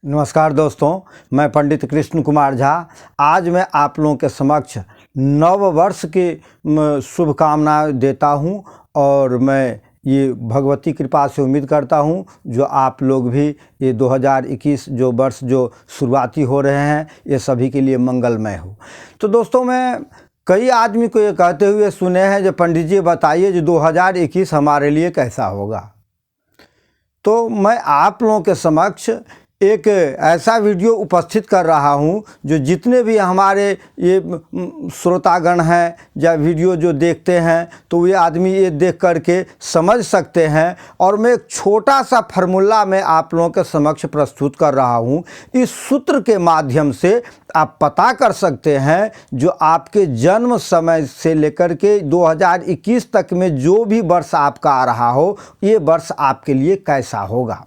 नमस्कार दोस्तों, मैं पंडित कृष्ण कुमार झा। आज मैं आप लोगों के समक्ष नव वर्ष की शुभकामनाएं देता हूं और मैं ये भगवती कृपा से उम्मीद करता हूं जो आप लोग भी ये 2021 जो वर्ष जो शुरुआती हो रहे हैं ये सभी के लिए मंगलमय हो। तो दोस्तों, मैं कई आदमी को ये कहते हुए सुने हैं जो पंडित जी बताइए जो 2021 हमारे लिए कैसा होगा। तो मैं आप लोगों के समक्ष एक ऐसा वीडियो उपस्थित कर रहा हूं जो जितने भी हमारे ये श्रोतागण हैं या वीडियो जो देखते हैं तो ये आदमी ये देख करके समझ सकते हैं। और मैं एक छोटा सा फार्मूला में आप लोगों के समक्ष प्रस्तुत कर रहा हूं। इस सूत्र के माध्यम से आप पता कर सकते हैं जो आपके जन्म समय से लेकर के 2021 तक में जो भी वर्ष आपका आ रहा हो ये वर्ष आपके लिए कैसा होगा।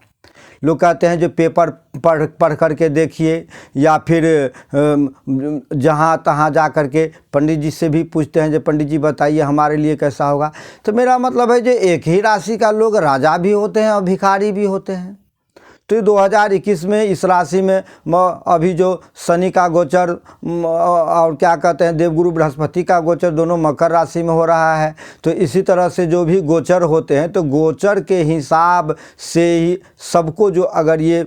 लोग कहते हैं जो पेपर पढ़ करके देखिए या फिर जहाँ तहाँ जा कर के पंडित जी से भी पूछते हैं जो पंडित जी बताइए हमारे लिए कैसा होगा। तो मेरा मतलब है जो एक ही राशि का लोग राजा भी होते हैं और भिखारी भी होते हैं। तो 2021 में इस राशि में अभी जो शनि का गोचर और क्या कहते हैं देवगुरु बृहस्पति का गोचर दोनों मकर राशि में हो रहा है। तो इसी तरह से जो भी गोचर होते हैं तो गोचर के हिसाब से ही सबको जो अगर ये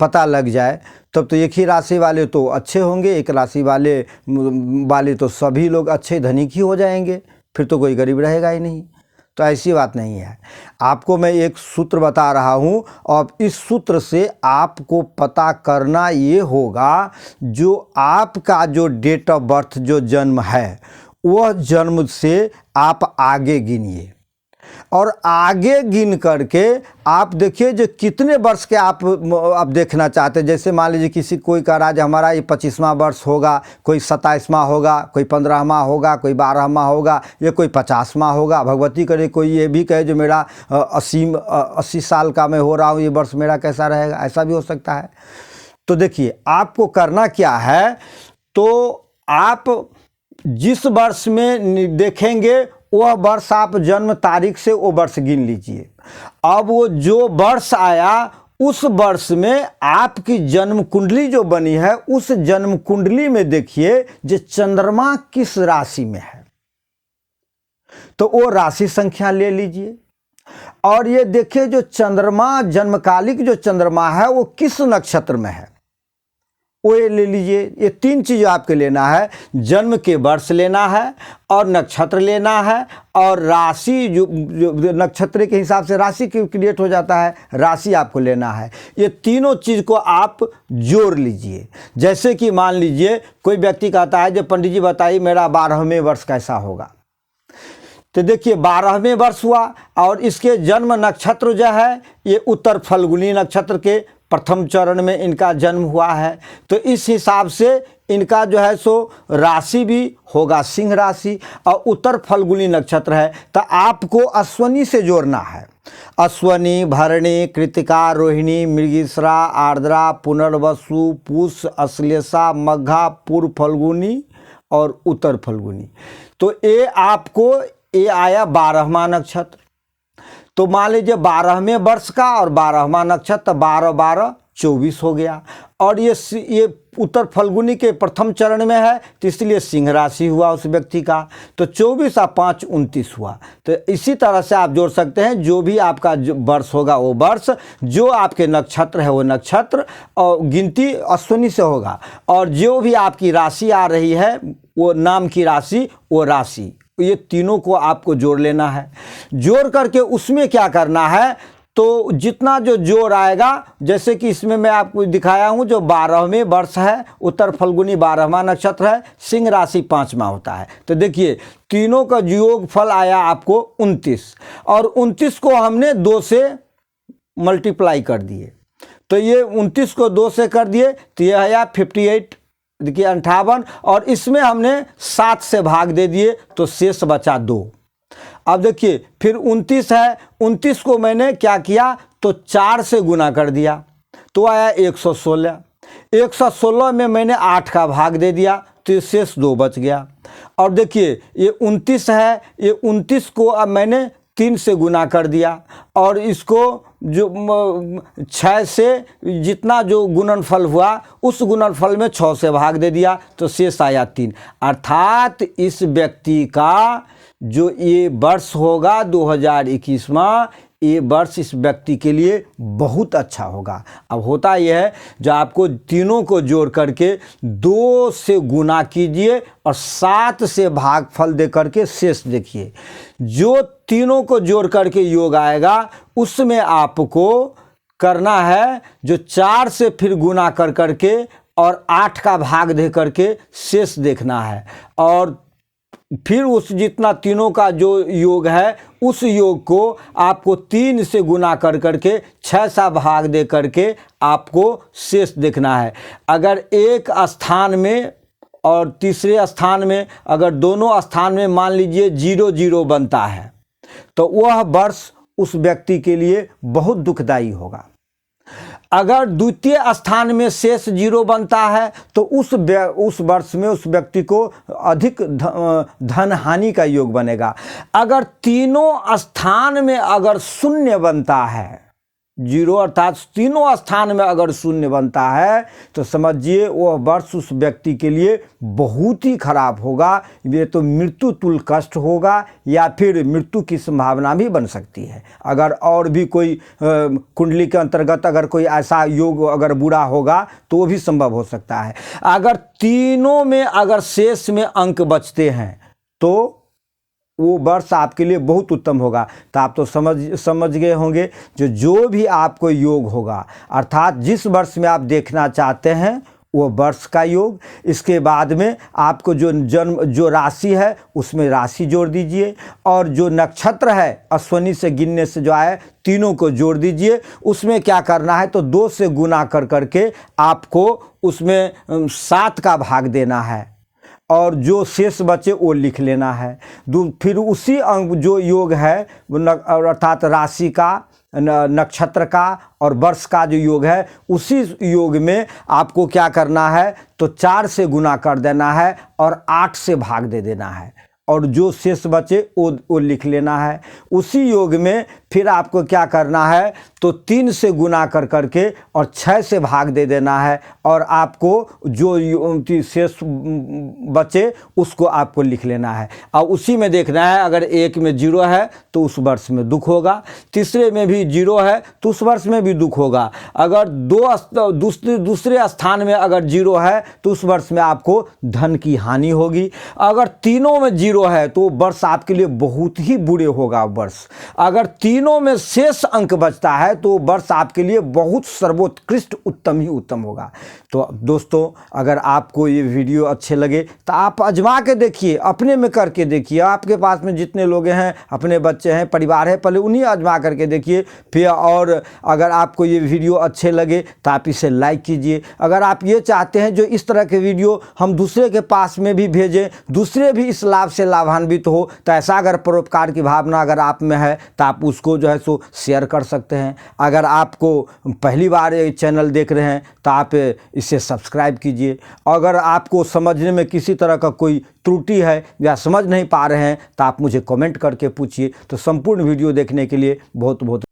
पता लग जाए तब तो एक ही राशि वाले तो अच्छे होंगे, एक राशि वाले तो सभी लोग अच्छे धनिक ही हो जाएंगे, फिर तो कोई गरीब रहेगा ही नहीं। तो ऐसी बात नहीं है। आपको मैं एक सूत्र बता रहा हूं और इस सूत्र से आपको पता करना ये होगा जो आपका जो डेट ऑफ बर्थ जो जन्म है वह जन्म से आप आगे गिनिए और आगे गिन करके आप देखिए जो कितने वर्ष के आप देखना चाहते हैं। जैसे मान लीजिए किसी कोई कह रहा है हमारा ये 25वां वर्ष होगा, कोई 27वां होगा, कोई 15वां होगा, कोई 12वां होगा, ये कोई 50वां होगा। भगवती करे कोई ये भी कहे जो मेरा 80 साल का मैं हो रहा हूँ, ये वर्ष मेरा कैसा रहेगा, ऐसा भी हो सकता है। तो देखिए आपको करना क्या है, तो आप जिस वर्ष में देखेंगे वह वर्ष आप जन्म तारीख से वो वर्ष गिन लीजिए। अब वो जो वर्ष आया उस वर्ष में आपकी जन्म कुंडली जो बनी है उस जन्म कुंडली में देखिए जो चंद्रमा किस राशि में है तो वो राशि संख्या ले लीजिए और ये देखिए जो चंद्रमा जन्मकालिक जो चंद्रमा है वो किस नक्षत्र में है वो ये ले लीजिए। ये तीन चीज़ आपके लेना है, जन्म के वर्ष लेना है और नक्षत्र लेना है और राशि जो नक्षत्र के हिसाब से राशि क्रिएट हो जाता है, राशि आपको लेना है। ये तीनों चीज़ को आप जोड़ लीजिए। जैसे कि मान लीजिए कोई व्यक्ति कहता है जो पंडित जी बताइए मेरा 12वें वर्ष कैसा होगा। तो देखिए 12वें वर्ष हुआ और इसके जन्म नक्षत्र जो है ये उत्तर फल्गुनी नक्षत्र के प्रथम चरण में इनका जन्म हुआ है। तो इस हिसाब से इनका जो है सो राशि भी होगा सिंह राशि और उत्तर फल्गुनी नक्षत्र है। तो आपको अश्वनी से जोड़ना है। अश्वनी, भरणी, कृतिका, रोहिणी, मृगशिरा, आर्द्रा, पुनर्वसु, पूष, अश्लेषा, मघा, पूर्व फल्गुनी और उत्तर फल्गुनी। तो ये आपको ये आया 12वां नक्षत्र। तो मान लीजिए 12वें वर्ष का और 12वां नक्षत्र 12-12 24 हो गया और ये उत्तर फल्गुनी के प्रथम चरण में है तो इसलिए सिंह राशि हुआ उस व्यक्ति का। तो 24 और 5 29 हुआ। तो इसी तरह से आप जोड़ सकते हैं जो भी आपका वर्ष होगा वो वर्ष, जो आपके नक्षत्र है वो नक्षत्र और गिनती अश्विनी से होगा और जो भी आपकी राशि आ रही है वो नाम की राशि वो राशि, ये तीनों को आपको जोड़ लेना है। जोड़ करके उसमें क्या करना है तो जितना जो जोड़ आएगा, जैसे कि इसमें मैं आपको दिखाया हूं जो 12वें वर्ष है, उत्तर फल्गुनी 12वां नक्षत्र है, सिंह राशि 5वां होता है। तो देखिए तीनों का योग फल आया आपको 29 और 29 को हमने 2 से मल्टीप्लाई कर दिए। तो ये 29 को 2 से कर दिए तो ये आया 58, देखिए 58 और इसमें हमने 7 से भाग दे दिए तो शेष बचा 2। अब देखिए फिर 29 है, 29 को मैंने क्या किया तो 4 से गुना कर दिया तो आया 116। 116 में मैंने 8 का भाग दे दिया तो शेष 2 बच गया। और देखिए ये 29 है, ये 29 को अब मैंने 3 से गुना कर दिया और इसको जो 6 से जितना जो गुणनफल हुआ उस गुणनफल में 6 से भाग दे दिया तो शेष आया 3। अर्थात इस व्यक्ति का जो ये वर्ष होगा 2021वां, ये वर्ष इस व्यक्ति के लिए बहुत अच्छा होगा। अब होता यह है जो आपको तीनों को जोड़ करके 2 से गुना कीजिए और 7 से भागफल दे करके शेष देखिए। जो तीनों को जोड़ करके योग आएगा उसमें आपको करना है जो 4 से फिर गुना कर करके और 8 का भाग दे करके शेष देखना है, और फिर उस जितना तीनों का जो योग है उस योग को आपको 3 से गुना कर करके 6 सा भाग दे करके आपको शेष देखना है। अगर एक स्थान में और तीसरे स्थान में, अगर दोनों स्थान में मान लीजिए 0-0 बनता है तो वह वर्ष उस व्यक्ति के लिए बहुत दुखदाई होगा। अगर द्वितीय स्थान में शेष 0 बनता है तो उस वर्ष में उस व्यक्ति को अधिक धन हानि का योग बनेगा। अगर तीनों स्थान में अगर शून्य बनता है, 0 अर्थात तीनों स्थान में अगर शून्य बनता है तो समझिए वह वर्ष उस व्यक्ति के लिए बहुत ही खराब होगा। ये तो मृत्यु तुल्य कष्ट होगा या फिर मृत्यु की संभावना भी बन सकती है। अगर और भी कोई कुंडली के अंतर्गत अगर कोई ऐसा योग अगर बुरा होगा तो वो भी संभव हो सकता है। अगर तीनों में अगर शेष में अंक बचते हैं तो वो वर्ष आपके लिए बहुत उत्तम होगा। तो आप तो समझ गए होंगे जो भी आपको योग होगा, अर्थात जिस वर्ष में आप देखना चाहते हैं वो वर्ष का योग। इसके बाद में आपको जो राशि है उसमें राशि जोड़ दीजिए, और जो नक्षत्र है अश्विनी से गिनने से जो आए तीनों को जोड़ दीजिए। उसमें क्या करना है तो 2 से गुना कर करके आपको उसमें 7 का भाग देना है और जो शेष बचे वो लिख लेना है। फिर उसी अंक जो योग है अर्थात राशि का, नक्षत्र का और वर्ष का जो योग है उसी योग में आपको क्या करना है तो 4 से गुना कर देना है और 8 से भाग दे देना है, और जो शेष बचे वो लिख लेना है। उसी योग में फिर आपको क्या करना है तो 3 से गुना कर करके और 6 से भाग दे देना है, और आपको जो शेष बचे उसको आपको लिख लेना है। और उसी में देखना है अगर एक में 0 है तो उस वर्ष में दुख होगा, तीसरे में भी 0 है तो उस वर्ष में भी दुख होगा। अगर दूसरे स्थान में अगर 0 है तो उस वर्ष में आपको धन की हानि होगी। अगर तीनों में 0 है तो वर्ष आपके लिए बहुत ही बुरे होगा वर्ष। अगर तीनों में शेष अंक बचता है तो वर्ष आपके लिए बहुत सर्वोत्कृष्ट उत्तम ही उत्तम होगा। तो दोस्तों अगर आपको ये वीडियो अच्छे लगे तो आप आजमा के देखिए, अपने में करके देखिए। आपके पास में जितने लोग हैं, अपने बच्चे हैं, परिवार है, पहले उन्हीं आजमा करके देखिए फिर। और अगर आपको ये वीडियो अच्छे लगे तो आप इसे लाइक कीजिए। अगर आप ये चाहते हैं जो इस तरह के वीडियो हम दूसरे के पास में भी भेजें, दूसरे भी इस लाभ से लाभान्वित हो, तो ऐसा अगर परोपकार की भावना अगर आप में है तो आप उसको जो है सो शेयर कर सकते हैं। अगर आपको पहली बार ये चैनल देख रहे हैं तो आप इसे सब्सक्राइब कीजिए। अगर आपको समझने में किसी तरह का कोई त्रुटि है या समझ नहीं पा रहे हैं तो आप मुझे कमेंट करके पूछिए। तो संपूर्ण वीडियो देखने के लिए बहुत बहुत